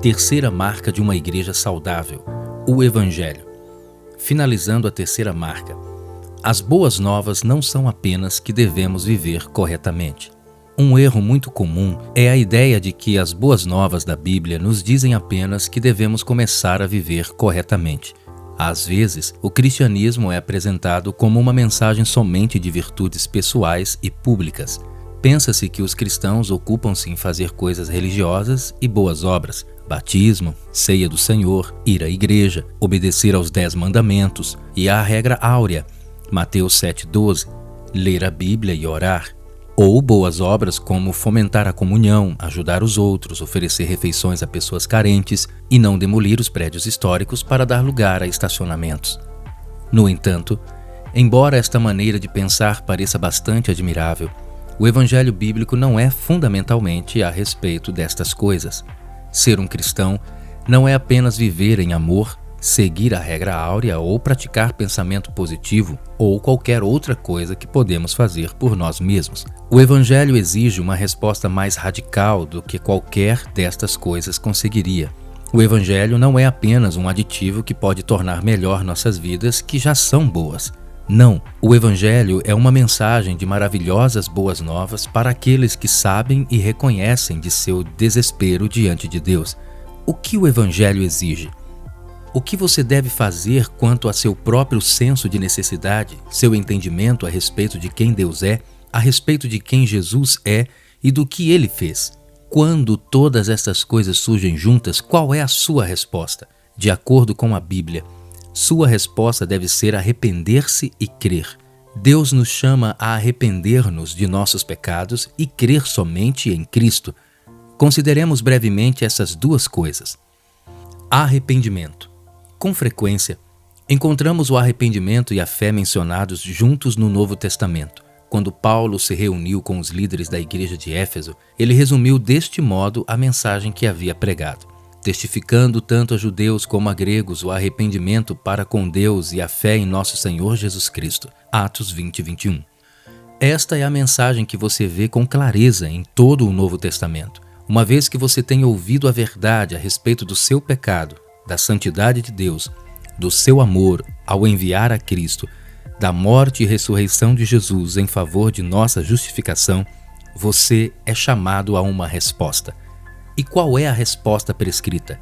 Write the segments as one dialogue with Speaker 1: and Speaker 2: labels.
Speaker 1: Terceira marca de uma igreja saudável: o Evangelho. Finalizando a terceira marca, as boas novas não são apenas que devemos viver corretamente. Um erro muito comum é a ideia de que as boas novas da Bíblia nos dizem apenas que devemos começar a viver corretamente. Às vezes, o cristianismo é apresentado como uma mensagem somente de virtudes pessoais e públicas. Pensa-se que os cristãos ocupam-se em fazer coisas religiosas e boas obras: batismo, ceia do Senhor, ir à igreja, obedecer aos 10 mandamentos e à regra áurea, Mateus 7,12, ler a Bíblia e orar. Ou boas obras como fomentar a comunhão, ajudar os outros, oferecer refeições a pessoas carentes e não demolir os prédios históricos para dar lugar a estacionamentos. No entanto, embora esta maneira de pensar pareça bastante admirável, o Evangelho bíblico não é fundamentalmente a respeito destas coisas. Ser um cristão não é apenas viver em amor, seguir a regra áurea ou praticar pensamento positivo ou qualquer outra coisa que podemos fazer por nós mesmos. O Evangelho exige uma resposta mais radical do que qualquer destas coisas conseguiria. O Evangelho não é apenas um aditivo que pode tornar melhor nossas vidas que já são boas. Não, o Evangelho é uma mensagem de maravilhosas boas novas para aqueles que sabem e reconhecem de seu desespero diante de Deus. O que o Evangelho exige? O que você deve fazer quanto a seu próprio senso de necessidade, seu entendimento a respeito de quem Deus é, a respeito de quem Jesus é e do que Ele fez? Quando todas estas coisas surgem juntas, qual é a sua resposta? De acordo com a Bíblia, sua resposta deve ser arrepender-se e crer. Deus nos chama a arrepender-nos de nossos pecados e crer somente em Cristo. Consideremos brevemente essas duas coisas. Arrependimento. Com frequência, encontramos o arrependimento e a fé mencionados juntos no Novo Testamento. Quando Paulo se reuniu com os líderes da igreja de Éfeso, ele resumiu deste modo a mensagem que havia pregado, testificando tanto a judeus como a gregos o arrependimento para com Deus e a fé em nosso Senhor Jesus Cristo. Atos 20:21. Esta é a mensagem que você vê com clareza em todo o Novo Testamento. Uma vez que você tem ouvido a verdade a respeito do seu pecado, da santidade de Deus, do seu amor ao enviar a Cristo, da morte e ressurreição de Jesus em favor de nossa justificação, você é chamado a uma resposta. E qual é a resposta prescrita?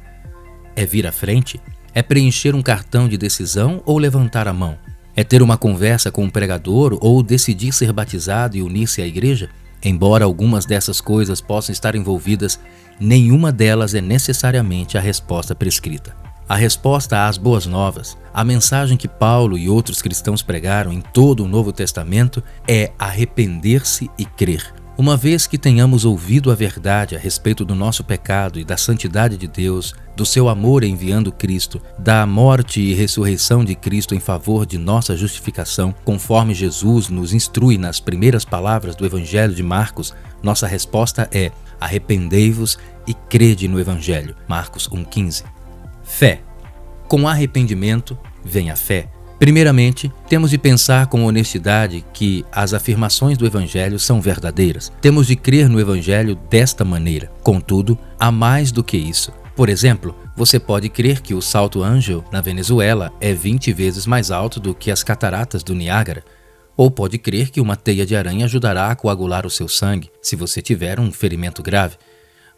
Speaker 1: É vir à frente? É preencher um cartão de decisão ou levantar a mão? É ter uma conversa com um pregador ou decidir ser batizado e unir-se à igreja? Embora algumas dessas coisas possam estar envolvidas, nenhuma delas é necessariamente a resposta prescrita. A resposta às boas novas, a mensagem que Paulo e outros cristãos pregaram em todo o Novo Testamento, é arrepender-se e crer. Uma vez que tenhamos ouvido a verdade a respeito do nosso pecado e da santidade de Deus, do seu amor enviando Cristo, da morte e ressurreição de Cristo em favor de nossa justificação, conforme Jesus nos instrui nas primeiras palavras do Evangelho de Marcos, nossa resposta é: arrependei-vos e crede no Evangelho. Marcos 1,15. Fé. Com arrependimento vem a fé. Primeiramente, temos de pensar com honestidade que as afirmações do Evangelho são verdadeiras. Temos de crer no Evangelho desta maneira. Contudo, há mais do que isso. Por exemplo, você pode crer que o Salto Ángel, na Venezuela, é 20 vezes mais alto do que as cataratas do Niágara. Ou pode crer que uma teia de aranha ajudará a coagular o seu sangue, se você tiver um ferimento grave.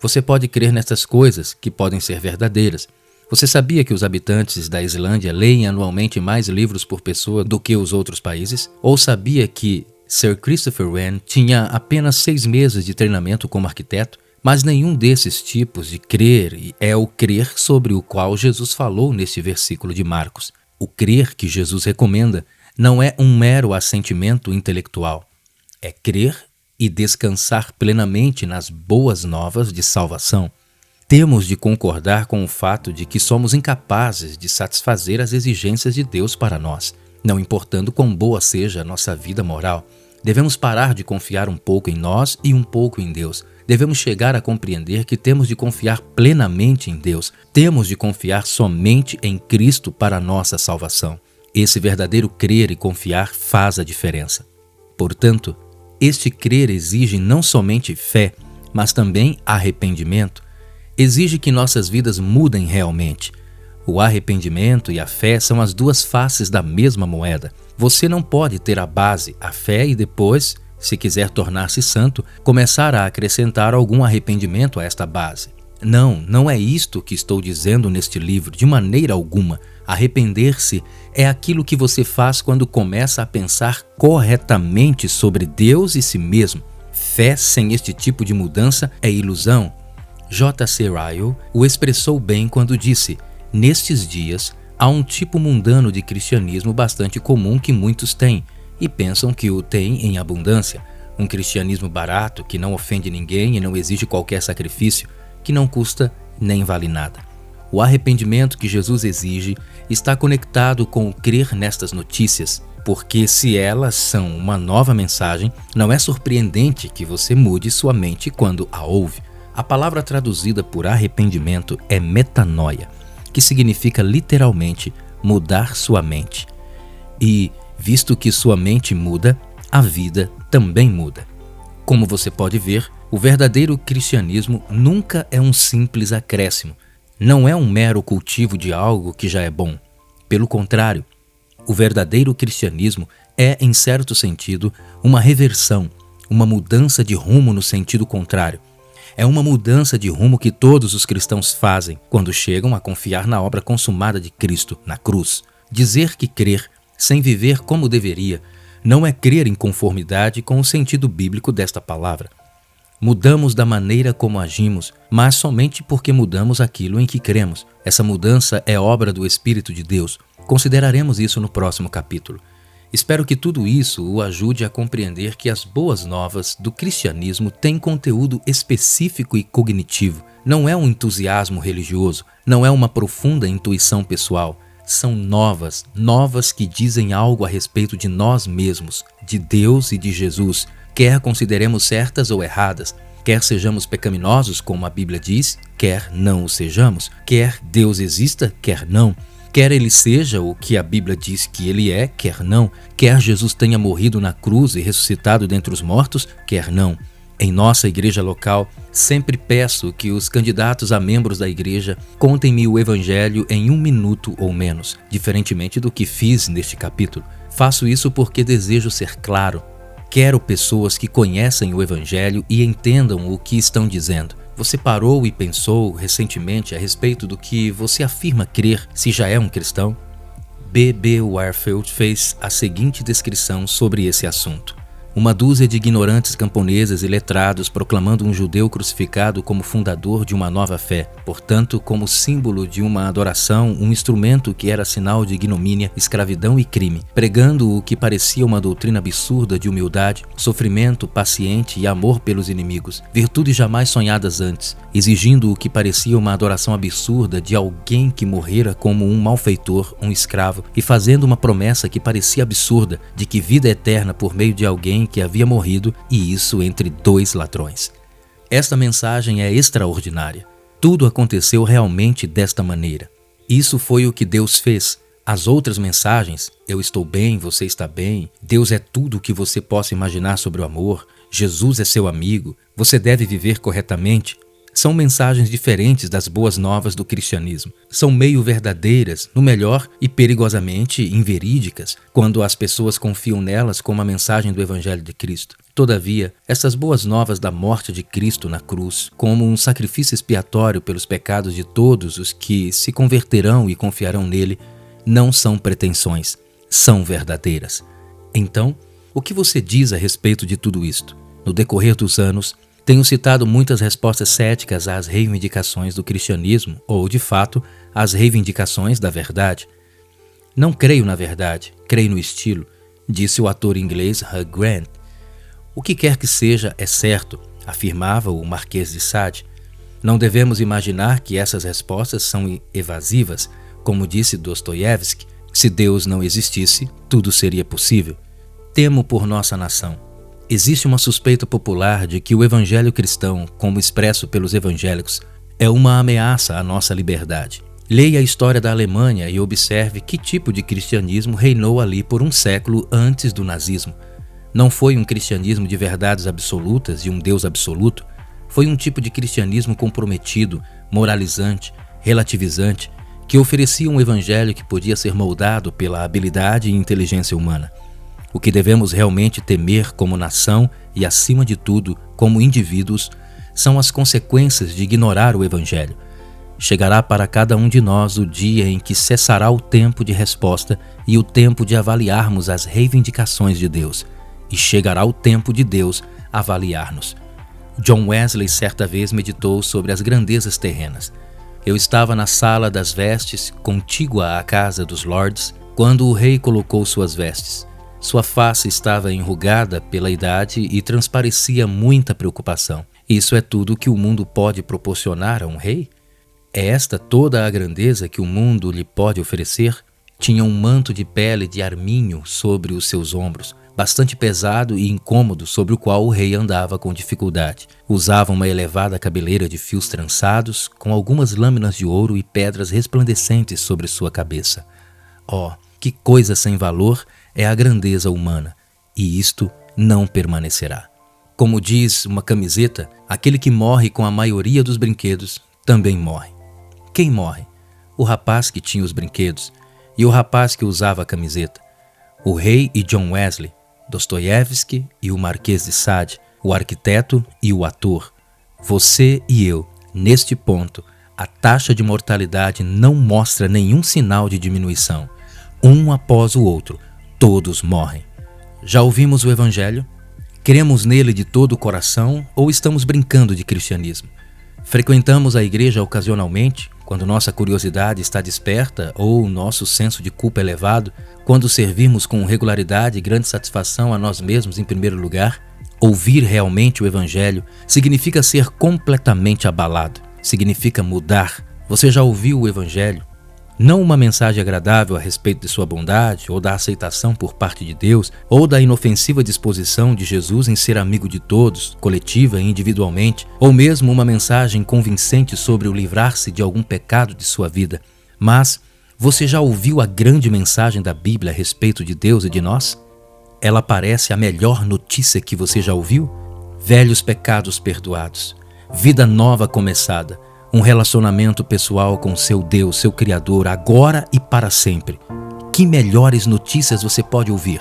Speaker 1: Você pode crer nessas coisas, que podem ser verdadeiras. Você sabia que os habitantes da Islândia leem anualmente mais livros por pessoa do que os outros países? Ou sabia que Sir Christopher Wren tinha apenas 6 meses de treinamento como arquiteto? Mas nenhum desses tipos de crer é o crer sobre o qual Jesus falou neste versículo de Marcos. O crer que Jesus recomenda não é um mero assentimento intelectual. É crer e descansar plenamente nas boas novas de salvação. Temos de concordar com o fato de que somos incapazes de satisfazer as exigências de Deus para nós, não importando quão boa seja a nossa vida moral. Devemos parar de confiar um pouco em nós e um pouco em Deus. Devemos chegar a compreender que temos de confiar plenamente em Deus. Temos de confiar somente em Cristo para a nossa salvação. Esse verdadeiro crer e confiar faz a diferença. Portanto, Este crer exige não somente fé, mas também arrependimento. Exige que nossas vidas mudem realmente. O arrependimento e a fé são as duas faces da mesma moeda. Você não pode ter a base, a fé, e depois, se quiser tornar-se santo, começar a acrescentar algum arrependimento a esta base. Não é isto que estou dizendo neste livro, de maneira alguma. Arrepender-se é aquilo que você faz quando começa a pensar corretamente sobre Deus e si mesmo. Fé sem este tipo de mudança é ilusão. J.C. Ryle o expressou bem quando disse: nestes dias, há um tipo mundano de cristianismo bastante comum que muitos têm, e pensam que o têm em abundância. Um cristianismo barato, que não ofende ninguém e não exige qualquer sacrifício, que não custa nem vale nada. O arrependimento que Jesus exige está conectado com o crer nestas notícias, porque se elas são uma nova mensagem, não é surpreendente que você mude sua mente quando a ouve. A palavra traduzida por arrependimento é metanoia, que significa literalmente mudar sua mente. E, visto que sua mente muda, a vida também muda. Como você pode ver, o verdadeiro cristianismo nunca é um simples acréscimo. Não é um mero cultivo de algo que já é bom. Pelo contrário, o verdadeiro cristianismo é, em certo sentido, uma reversão, uma mudança de rumo no sentido contrário. É uma mudança de rumo que todos os cristãos fazem quando chegam a confiar na obra consumada de Cristo na cruz. Dizer que crer, sem viver como deveria, não é crer em conformidade com o sentido bíblico desta palavra. Mudamos da maneira como agimos, mas somente porque mudamos aquilo em que cremos. Essa mudança é obra do Espírito de Deus. Consideraremos isso no próximo capítulo. Espero que tudo isso o ajude a compreender que as boas novas do cristianismo têm conteúdo específico e cognitivo. Não é um entusiasmo religioso, não é uma profunda intuição pessoal. São novas que dizem algo a respeito de nós mesmos, de Deus e de Jesus. Quer consideremos certas ou erradas, quer sejamos pecaminosos, como a Bíblia diz, quer não o sejamos, quer Deus exista, quer não, quer Ele seja o que a Bíblia diz que Ele é, quer não, quer Jesus tenha morrido na cruz e ressuscitado dentre os mortos, quer não. Em nossa igreja local, sempre peço que os candidatos a membros da igreja contem-me o Evangelho em 1 minuto ou menos, diferentemente do que fiz neste capítulo. Faço isso porque desejo ser claro. Quero pessoas que conhecem o Evangelho e entendam o que estão dizendo. Você parou e pensou recentemente a respeito do que você afirma crer se já é um cristão? B.B. Warfield fez a seguinte descrição sobre esse assunto. Uma dúzia de ignorantes camponeses e letrados proclamando um judeu crucificado como fundador de uma nova fé, portanto, como símbolo de uma adoração, um instrumento que era sinal de ignomínia, escravidão e crime, pregando o que parecia uma doutrina absurda de humildade, sofrimento paciente e amor pelos inimigos, virtudes jamais sonhadas antes, exigindo o que parecia uma adoração absurda de alguém que morrera como um malfeitor, um escravo, e fazendo uma promessa que parecia absurda de que vida eterna por meio de alguém que havia morrido, e isso entre dois ladrões. Esta mensagem é extraordinária. Tudo aconteceu realmente desta maneira. Isso foi o que Deus fez. As outras mensagens, eu estou bem, você está bem, Deus é tudo o que você possa imaginar sobre o amor, Jesus é seu amigo, você deve viver corretamente, são mensagens diferentes das boas novas do cristianismo. São meio verdadeiras, no melhor, e perigosamente inverídicas, quando as pessoas confiam nelas como a mensagem do Evangelho de Cristo. Todavia, essas boas novas da morte de Cristo na cruz, como um sacrifício expiatório pelos pecados de todos os que se converterão e confiarão nele, não são pretensões, são verdadeiras. Então, o que você diz a respeito de tudo isto? No decorrer dos anos, tenho citado muitas respostas céticas às reivindicações do cristianismo ou, de fato, às reivindicações da verdade. Não creio na verdade, creio no estilo, disse o ator inglês Hugh Grant. O que quer que seja é certo, afirmava o Marquês de Sade. Não devemos imaginar que essas respostas são evasivas, como disse Dostoiévski. Se Deus não existisse, tudo seria possível. Temo por nossa nação. Existe uma suspeita popular de que o evangelho cristão, como expresso pelos evangélicos, é uma ameaça à nossa liberdade. Leia a história da Alemanha e observe que tipo de cristianismo reinou ali por um século antes do nazismo. Não foi um cristianismo de verdades absolutas e um Deus absoluto. Foi um tipo de cristianismo comprometido, moralizante, relativizante, que oferecia um evangelho que podia ser moldado pela habilidade e inteligência humana. O que devemos realmente temer como nação e, acima de tudo, como indivíduos, são as consequências de ignorar o evangelho. Chegará para cada um de nós o dia em que cessará o tempo de resposta e o tempo de avaliarmos as reivindicações de Deus, e chegará o tempo de Deus avaliar-nos. John Wesley certa vez meditou sobre as grandezas terrenas. Eu estava na sala das vestes, contígua à casa dos lords, quando o rei colocou suas vestes. Sua face estava enrugada pela idade e transparecia muita preocupação. Isso é tudo que o mundo pode proporcionar a um rei? É esta toda a grandeza que o mundo lhe pode oferecer? Tinha um manto de pele de arminho sobre os seus ombros, bastante pesado e incômodo, sobre o qual o rei andava com dificuldade. Usava uma elevada cabeleira de fios trançados, com algumas lâminas de ouro e pedras resplandecentes sobre sua cabeça. Oh, que coisa sem valor é a grandeza humana, e isto não permanecerá. Como diz uma camiseta, aquele que morre com a maioria dos brinquedos também morre. Quem morre? O rapaz que tinha os brinquedos e o rapaz que usava a camiseta. O rei e John Wesley, Dostoiévski e o Marquês de Sade, o arquiteto e o ator. Você e eu, neste ponto, a taxa de mortalidade não mostra nenhum sinal de diminuição. Um após o outro, todos morrem. Já ouvimos o Evangelho? Cremos nele de todo o coração ou estamos brincando de cristianismo? Frequentamos a igreja ocasionalmente, quando nossa curiosidade está desperta ou nosso senso de culpa elevado, quando servimos com regularidade e grande satisfação a nós mesmos em primeiro lugar? Ouvir realmente o Evangelho significa ser completamente abalado, significa mudar. Você já ouviu o Evangelho? Não uma mensagem agradável a respeito de sua bondade, ou da aceitação por parte de Deus, ou da inofensiva disposição de Jesus em ser amigo de todos, coletiva e individualmente, ou mesmo uma mensagem convincente sobre o livrar-se de algum pecado de sua vida. Mas você já ouviu a grande mensagem da Bíblia a respeito de Deus e de nós? Ela parece a melhor notícia que você já ouviu? Velhos pecados perdoados, vida nova começada, um relacionamento pessoal com seu Deus, seu Criador, agora e para sempre. Que melhores notícias você pode ouvir?